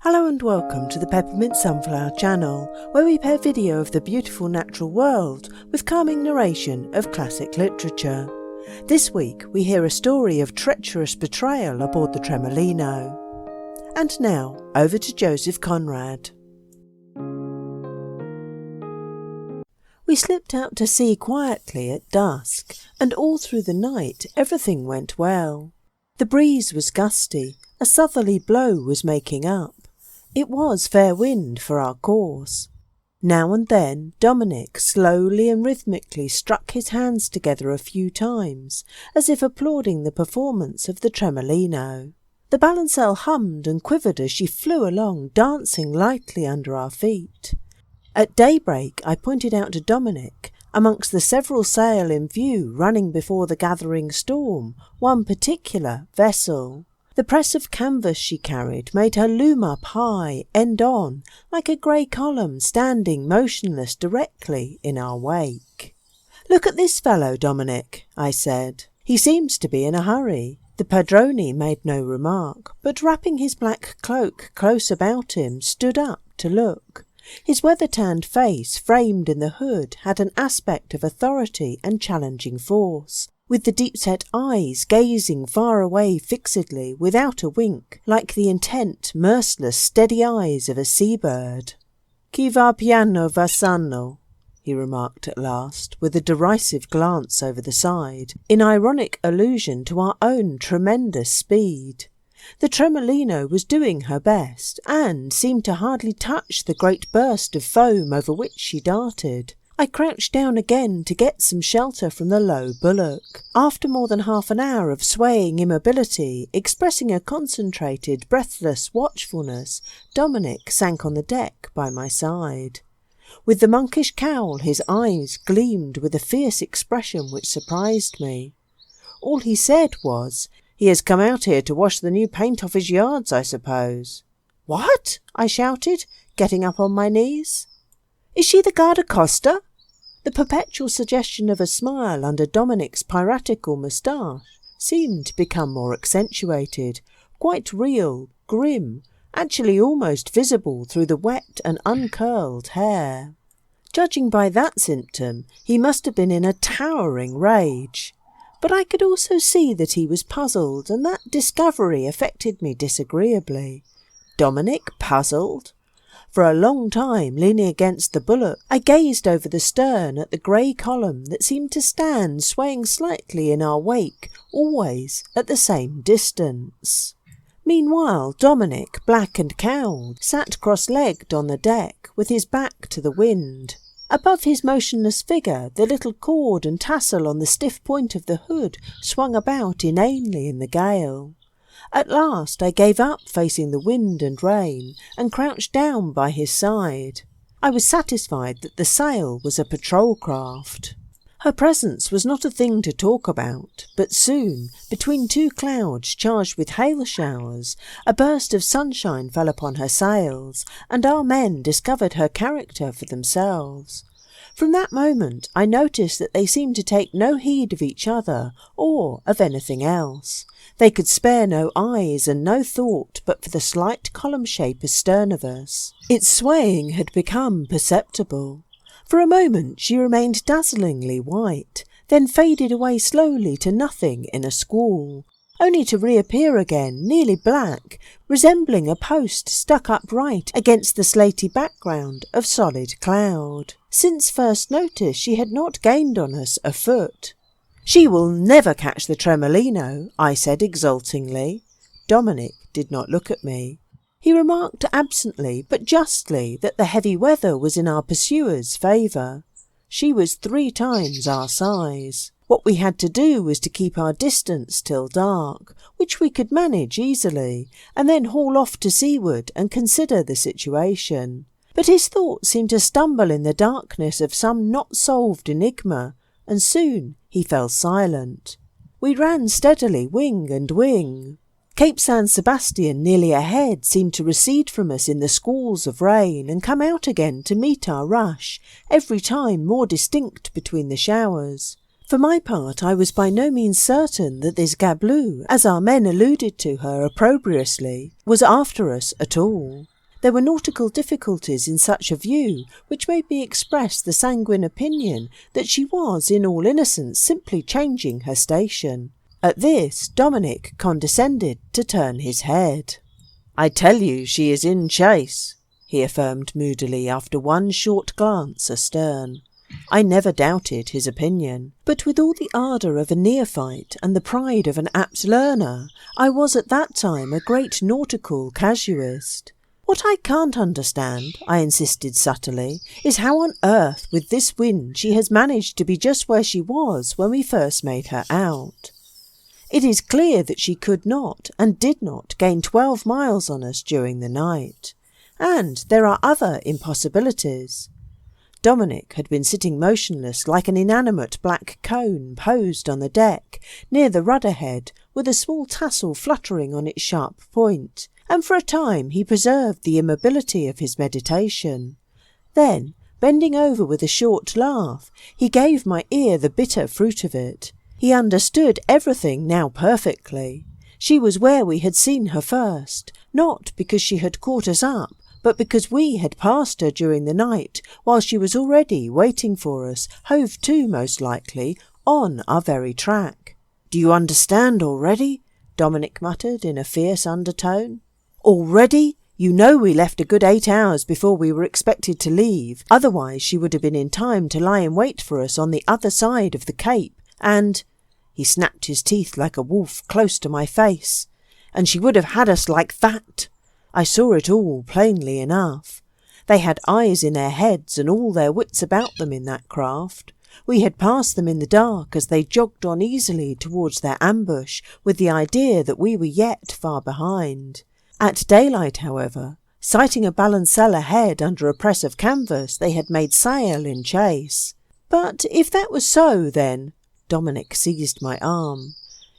Hello and welcome to the Peppermint Sunflower channel, where we pair video of the beautiful natural world with calming narration of classic literature. This week we hear a story of treacherous betrayal aboard the Tremolino. And now, over to Joseph Conrad. We slipped out to sea quietly at dusk, and all through the night everything went well. The breeze was gusty, a southerly blow was making up. It was fair wind for our course. Now and then Dominic slowly and rhythmically struck his hands together a few times, as if applauding the performance of the Tremolino. The balancelle hummed and quivered as she flew along, dancing lightly under our feet. At daybreak I pointed out to Dominic, amongst the several sail in view running before the gathering storm, one particular vessel. The press of canvas she carried made her loom up high, end on, like a grey column standing motionless directly in our wake. "Look at this fellow, Dominic," I said. "He seems to be in a hurry." The padrone made no remark, but wrapping his black cloak close about him, stood up to look. His weather-tanned face, framed in the hood, had an aspect of authority and challenging force, with the deep-set eyes gazing far away fixedly, without a wink, like the intent, merciless, steady eyes of a sea-bird. "Chi va piano va sano," he remarked at last, with a derisive glance over the side, in ironic allusion to our own tremendous speed. The Tremolino was doing her best, and seemed to hardly touch the great burst of foam over which she darted. I crouched down again to get some shelter from the low bulwark. After more than half an hour of swaying immobility, expressing a concentrated, breathless watchfulness, Dominic sank on the deck by my side. With the monkish cowl, his eyes gleamed with a fierce expression which surprised me. All he said was, "He has come out here to wash the new paint off his yards, I suppose." "What?" I shouted, getting up on my knees. "Is she the Guard Acosta?" The perpetual suggestion of a smile under Dominic's piratical moustache seemed to become more accentuated, quite real, grim, actually almost visible through the wet and uncurled hair. Judging by that symptom, he must have been in a towering rage. But I could also see that he was puzzled, and that discovery affected me disagreeably. Dominic puzzled? For a long time, leaning against the bulwark, I gazed over the stern at the grey column that seemed to stand swaying slightly in our wake, always at the same distance. Meanwhile, Dominic, black and cowled, sat cross-legged on the deck, with his back to the wind. Above his motionless figure, the little cord and tassel on the stiff point of the hood swung about inanely in the gale. At last I gave up facing the wind and rain, and crouched down by his side. I was satisfied that the sail was a patrol craft. Her presence was not a thing to talk about, but soon, between two clouds charged with hail showers, a burst of sunshine fell upon her sails, and our men discovered her character for themselves. From that moment I noticed that they seemed to take no heed of each other or of anything else. They could spare no eyes and no thought but for the slight column shape astern of us. Its swaying had become perceptible. For a moment she remained dazzlingly white, then faded away slowly to nothing in a squall, only to reappear again nearly black, resembling a post stuck upright against the slaty background of solid cloud. Since first notice she had not gained on us a foot. "She will never catch the Tremolino," I said exultingly. Dominic did not look at me. He remarked absently but justly that the heavy weather was in our pursuers' favour. She was 3 times our size. What we had to do was to keep our distance till dark, which we could manage easily, and then haul off to seaward and consider the situation. But his thoughts seemed to stumble in the darkness of some not-solved enigma, and soon he fell silent. We ran steadily, wing and wing. Cape San Sebastian, nearly ahead, seemed to recede from us in the squalls of rain and come out again to meet our rush, every time more distinct between the showers. For my part, I was by no means certain that this Gablou, as our men alluded to her opprobriously, was after us at all. There were nautical difficulties in such a view, which made me express the sanguine opinion that she was, in all innocence, simply changing her station. At this, Dominic condescended to turn his head. "I tell you she is in chase," he affirmed moodily after one short glance astern. I never doubted his opinion, but with all the ardour of a neophyte and the pride of an apt learner, I was at that time a great nautical casuist. "What I can't understand," I insisted subtly, "is how on earth with this wind she has managed to be just where she was when we first made her out. It is clear that she could not and did not gain 12 miles on us during the night. And there are other impossibilities." Dominic had been sitting motionless like an inanimate black cone posed on the deck, near the rudder-head, with a small tassel fluttering on its sharp point, and for a time he preserved the immobility of his meditation. Then, bending over with a short laugh, he gave my ear the bitter fruit of it. He understood everything now perfectly. She was where we had seen her first, not because she had caught us up, but because we had passed her during the night, while she was already waiting for us, hove to most likely, on our very track. "Do you understand already?" Dominic muttered in a fierce undertone. "Already? You know we left a good 8 hours before we were expected to leave, otherwise she would have been in time to lie in wait for us on the other side of the Cape, and—" he snapped his teeth like a wolf close to my face, "and she would have had us like that." I saw it all plainly enough. They had eyes in their heads and all their wits about them in that craft. We had passed them in the dark as they jogged on easily towards their ambush, with the idea that we were yet far behind. At daylight, however, sighting a balancelle ahead under a press of canvas, they had made sail in chase. "But if that was so, then—" Dominic seized my arm.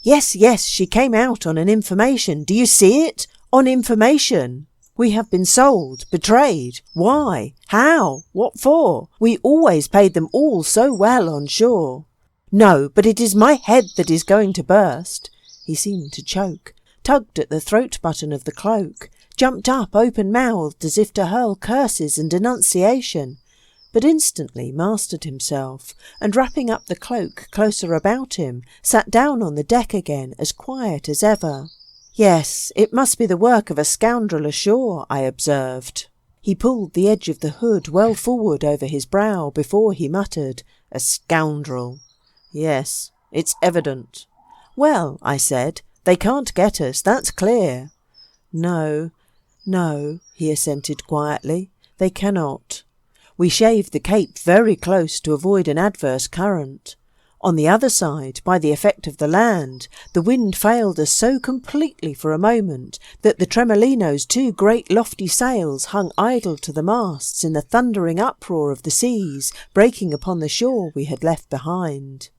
Yes, she came out on an information. Do you see it? On information. We have been sold, betrayed. Why? How? What for? We always paid them all so well on shore." "No, but it is my head that is going to burst." He seemed to choke, tugged at the throat button of the cloak, jumped up open-mouthed as if to hurl curses and denunciation, but instantly mastered himself, and wrapping up the cloak closer about him, sat down on the deck again as quiet as ever. "Yes, it must be the work of a scoundrel ashore," I observed. He pulled the edge of the hood well forward over his brow before he muttered, "A scoundrel. Yes, it's evident." "Well," I said, "they can't get us, that's clear." No, he assented quietly, "they cannot. We shaved the Cape very close to avoid an adverse current. On the other side, by the effect of the land, the wind failed us so completely for a moment that the Tremolino's 2 great lofty sails hung idle to the masts in the thundering uproar of the seas breaking upon the shore we had left behind.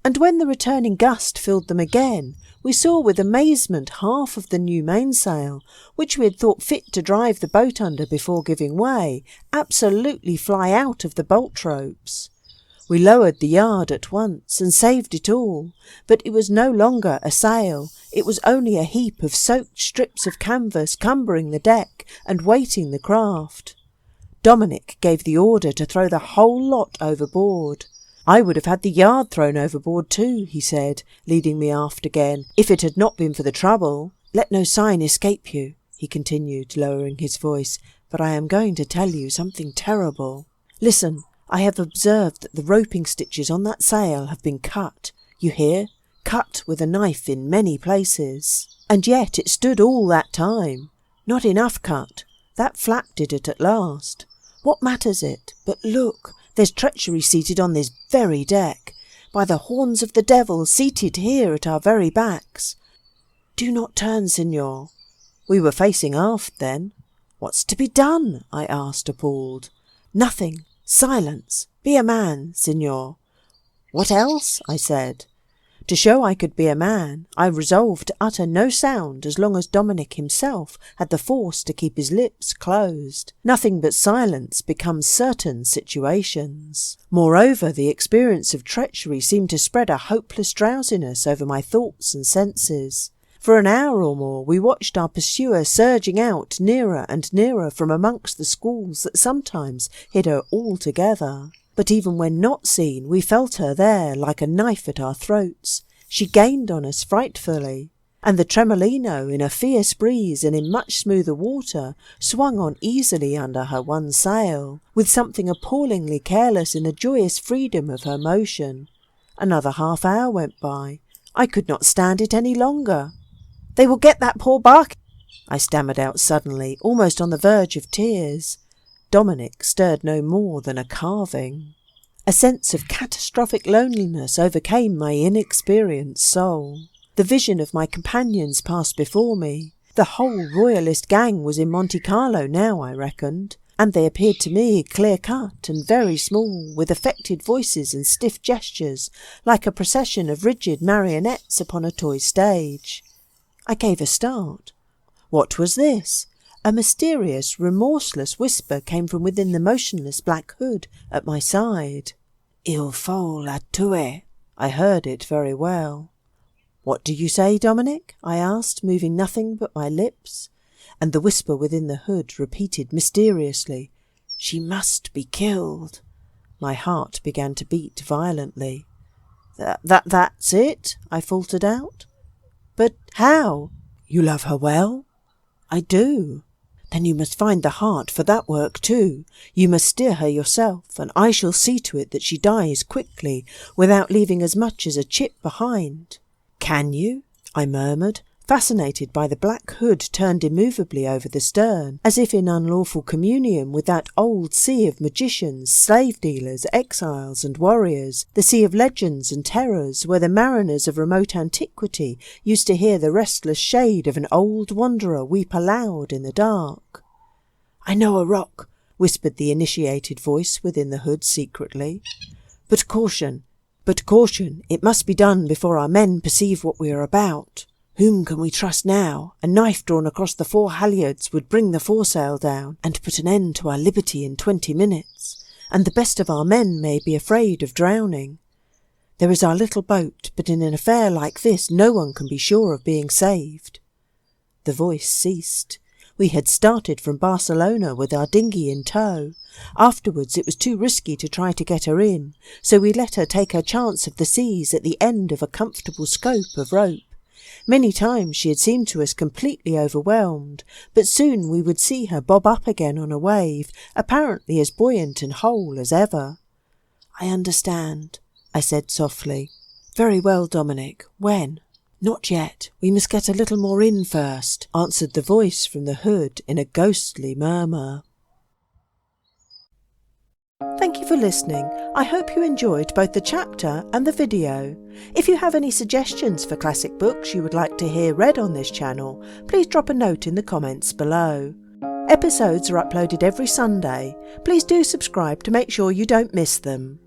And when the returning gust filled them again, we saw with amazement half of the new mainsail, which we had thought fit to drive the boat under before giving way, absolutely fly out of the bolt ropes. We lowered the yard at once and saved it all, but it was no longer a sail, it was only a heap of soaked strips of canvas cumbering the deck and weighting the craft. Dominic gave the order to throw the whole lot overboard. "I would have had the yard thrown overboard too," he said, leading me aft again, "if it had not been for the trouble. Let no sign escape you," he continued, lowering his voice, "for I am going to tell you something terrible. Listen. I have observed that the roping stitches on that sail have been cut. You hear? Cut with a knife in many places. And yet it stood all that time. Not enough cut. That flap did it at last. What matters it? But look, there's treachery seated on this very deck. By the horns of the devil, seated here at our very backs. Do not turn, Senor." We were facing aft then. "What's to be done?" I asked, appalled. "Nothing. Silence. Be a man, Senor." "What else?" I said. To show I could be a man, I resolved to utter no sound as long as Dominic himself had the force to keep his lips closed. Nothing but silence becomes certain situations. Moreover, the experience of treachery seemed to spread a hopeless drowsiness over my thoughts and senses. For an hour or more we watched our pursuer surging out nearer and nearer from amongst the squalls that sometimes hid her altogether. But even when not seen, we felt her there like a knife at our throats. She gained on us frightfully, and the Tremolino, in a fierce breeze and in much smoother water, swung on easily under her one sail, with something appallingly careless in the joyous freedom of her motion. Another half-hour went by. I could not stand it any longer. "They will get that poor bark," I stammered out suddenly, almost on the verge of tears. Dominic stirred no more than a calving. A sense of catastrophic loneliness overcame my inexperienced soul. The vision of my companions passed before me. The whole royalist gang was in Monte Carlo now, I reckoned, and they appeared to me clear-cut and very small, with affected voices and stiff gestures, like a procession of rigid marionettes upon a toy stage. I gave a start. What was this? A mysterious, remorseless whisper came from within the motionless black hood at my side. "Il faut la tuer." I heard it very well. "What do you say, Dominic?" I asked, moving nothing but my lips. And the whisper within the hood repeated mysteriously, "She must be killed." My heart began to beat violently. That's it?" I faltered out. "But how?" "You love her well?" "I do." "Then you must find the heart for that work too. You must steer her yourself, and I shall see to it that she dies quickly, without leaving as much as a chip behind." "Can you?" I murmured, fascinated by the black hood turned immovably over the stern, as if in unlawful communion with that old sea of magicians, slave-dealers, exiles and warriors, the sea of legends and terrors, where the mariners of remote antiquity used to hear the restless shade of an old wanderer weep aloud in the dark. "I know a rock," whispered the initiated voice within the hood secretly. But caution, it must be done before our men perceive what we are about. Whom can we trust now? A knife drawn across the fore halyards would bring the foresail down, and put an end to our liberty in 20 minutes, and the best of our men may be afraid of drowning. There is our little boat, but in an affair like this no one can be sure of being saved." The voice ceased. We had started from Barcelona with our dinghy in tow. Afterwards it was too risky to try to get her in, so we let her take her chance of the seas at the end of a comfortable scope of rope. Many times she had seemed to us completely overwhelmed, but soon we would see her bob up again on a wave, apparently as buoyant and whole as ever. "I understand," I said softly. "Very well, Dominic. When?" "Not yet. We must get a little more in first," answered the voice from the hood in a ghostly murmur. Thank you for listening. I hope you enjoyed both the chapter and the video. If you have any suggestions for classic books you would like to hear read on this channel, please drop a note in the comments below. Episodes are uploaded every Sunday. Please do subscribe to make sure you don't miss them.